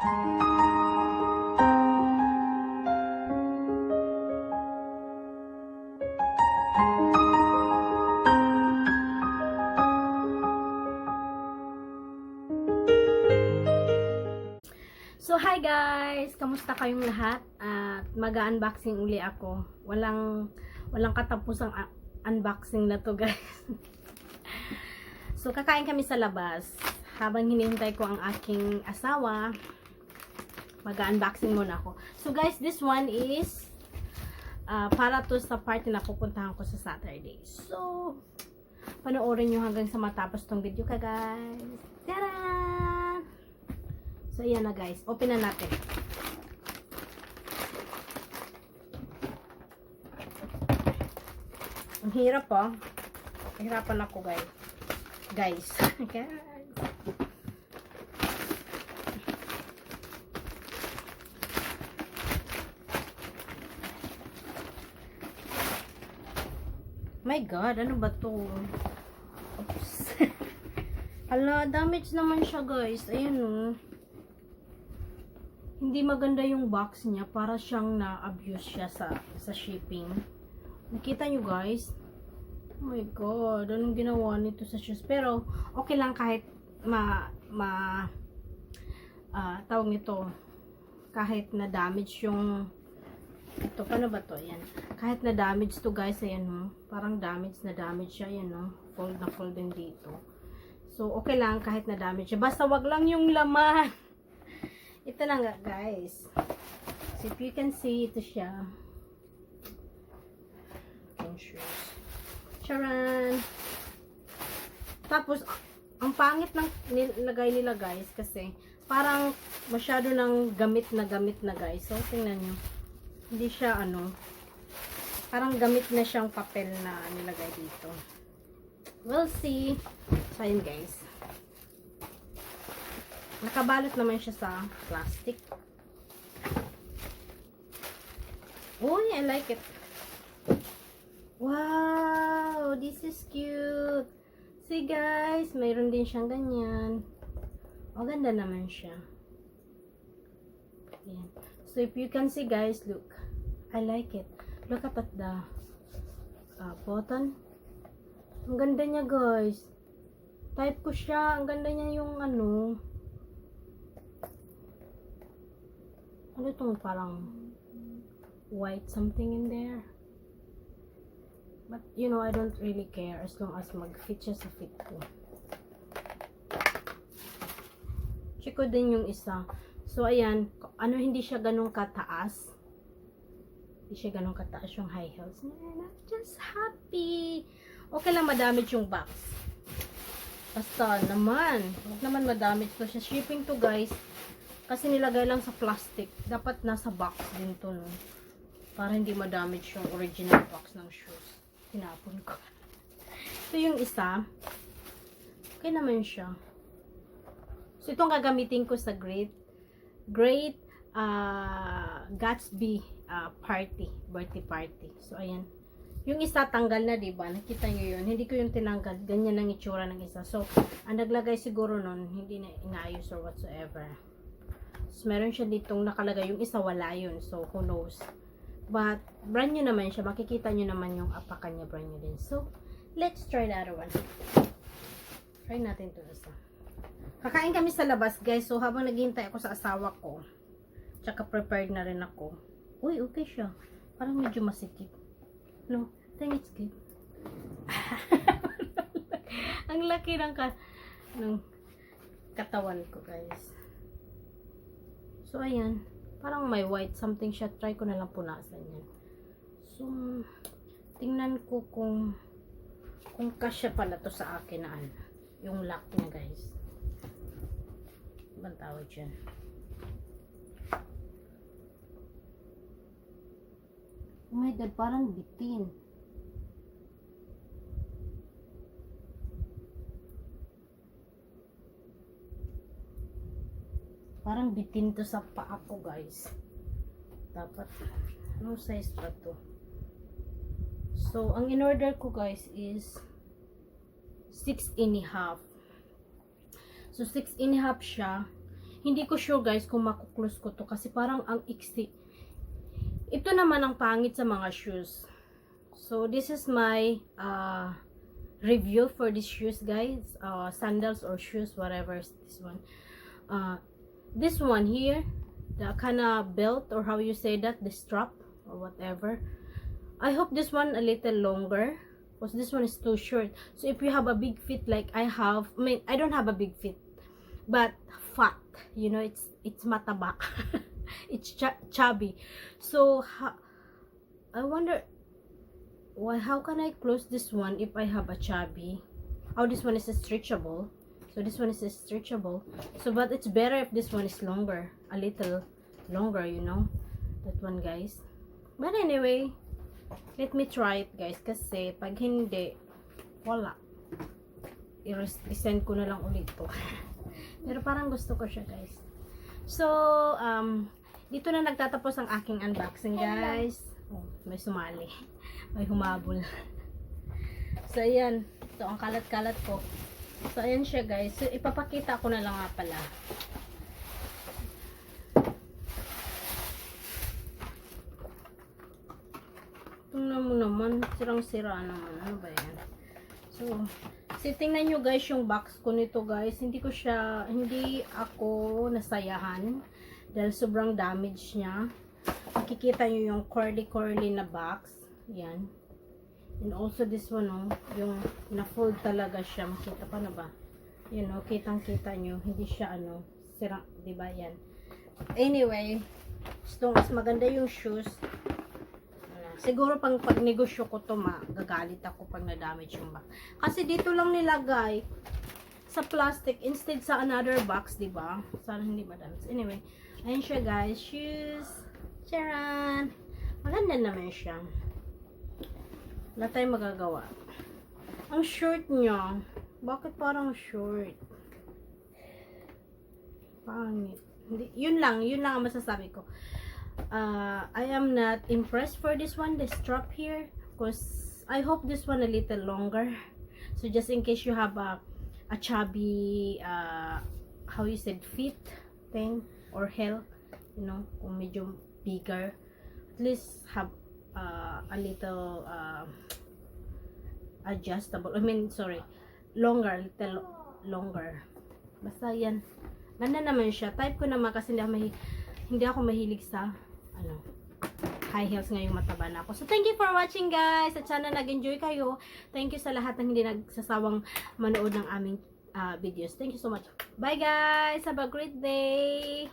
So, hi guys! Kamusta kayong lahat? At mag-unboxing uli ako. Walang katapusang unboxing na to, guys. So, kakain kami sa labas. Habang hinihintay ko ang aking asawa, mag-unboxing muna ako. So, guys, this one is para to sa party na pupuntahan ko sa Saturday. So, panoorin nyo hanggang sa matapos tong video ka, guys. Tara! So, ayan na guys. Open na natin. Ang hirap po. Hirapan ako guys. Guys. My God, ano ba to? Oops. Hala, damage naman siya guys. Ayan o. Hindi maganda yung box niya. Para siyang na-abuse siya sa shipping. Nakita nyo guys? Oh my God. Anong ginawa nito sa shoes? Pero, okay lang kahit tawag nito. Kahit na-damage yung ito. Paano ba to? Ayan. Kahit na-damage to guys. Ayan no. Parang damage siya. Ayan no. Fold na fold din dito. So, okay lang kahit na-damage siya. Basta wag lang yung laman. Ito na nga guys. So if you can see, ito siya. Charan! Tapos, ang pangit ng nilagay nila guys. Kasi, parang masyado ng gamit na guys. So, tingnan nyo. Hindi siya parang gamit na siyang papel na nilagay dito. We'll see. So, yun guys. Nakabalot naman siya sa plastic. Uy, I like it. Wow, this is cute. See guys, mayroon din siyang ganyan. O, ganda naman siya. Ayan. So, if you can see guys, look. I like it. Look at the button. Ang ganda niya guys. Type ko siya. Ang ganda niya yung ano itong parang white something in there. But, you know, I don't really care as long as mag-fit siya sa fit ko. Check ko din yung isa. So, ayan. Hindi siya ganun kataas. Hindi siya ganun kataas yung high heels. And I'm just happy. Okay lang madamage yung box. Basta naman. Huwag naman madamage to siya. Shipping to guys. Kasi nilagay lang sa plastic. Dapat nasa box din to, no? Para hindi ma-damage yung original box ng shoes. Tinapon ko. Ito yung isa. Okay naman siya. So, itong gagamitin ko sa Great Gatsby birthday party. So, ayan. Yung isa tanggal na, diba? Nakita nyo yun. Hindi ko yung tinanggal. Ganyan ang itsura ng isa. So, ang naglagay siguro nun, hindi na inaayos or whatsoever. So, meron siya ditong nakalagay. Yung isa wala yun. So, who knows. But, brand new naman siya. Makikita nyo naman yung apakan niya. Brand new din. So, let's try the other one. Try natin ito isa. Kakain kami sa labas, guys. So, habang naghihintay ako sa asawa ko, tsaka prepared na rin ako. Uy, okay siya. Parang medyo masikip. No, I think it's good. Ang laki ng katawan ko, guys. So, ayan. Parang may white something siya. Try ko na lang punasan yan. So, tingnan ko kung kasya pala to sa akin na yung lock niya, guys. Ibang tawag dyan. Oh my God, parang bitin. Parang bitin to sa paa ko, guys. Dapat, anong size ba to? So, ang in-order ko, guys, is 6.5. So, 6.5 siya. Hindi ko sure guys kung makuklose ko to kasi parang ang iksi. Ito naman ang pangit sa mga shoes. So this is my review for these shoes guys. Sandals or shoes, whatever is this one. This one here, the kind of belt or how you say that, the strap or whatever. I hope this one a little longer because this one is too short. So if you have a big feet like I have, I mean I don't have a big feet, but fat, you know, it's mataba. It's chubby. So I wonder how can I close this one if I have a chubby. Oh, this one is stretchable. So this one is stretchable. So but it's better if this one is longer, a little longer, you know, that one guys. But anyway, let me try it guys kasi pag hindi, wala, i-send ko na lang ulit to. Pero parang gusto ko siya guys. So dito na nagtatapos ang aking unboxing guys. Oh, may sumali, may humabol. So ayan, so ang kalat-kalat ko. So ayan siya guys. So ipapakita ko na lang nga pala. Tingnan mo naman, sirang-sira naman. Ano ba yan? So, tingnan nyo guys yung box ko nito guys. Hindi ako nasayahan dahil sobrang damage niya. Makikita nyo yung curly na box. Yan. And also this one, oh, yung na-fold talaga siya. Makita pa na ba? Yun, oh, kitang-kita nyo. Hindi siya, sira, diba yan? Anyway, mas maganda yung shoes. Siguro pag negosyo ko to, magagalit ako pag na-damage yung box. Kasi dito lang nilagay sa plastic instead sa another box, diba? Sana hindi ma-damage. Anyway, ayun siya guys. Shoes. Charan! Maganda naman siya. Wala tayong magagawa. Ang short niya. Bakit parang short? Pangit. Yun lang ang masasabi ko. I am not impressed for this one, the strap here, because I hope this one a little longer. So just in case you have a chubby, how you said, feet thing or heel, you know, kung medyo bigger, at least have a little adjustable, longer, little longer. Basta yan, ganda naman siya. Type ko naman kasi hindi ako mahilig sa high heels ngayong mataba na ako. So thank you for watching guys, at sana nag-enjoy kayo. Thank you sa lahat ng hindi nagsasawang manood ng aming videos. Thank you so much. Bye guys, have a great day.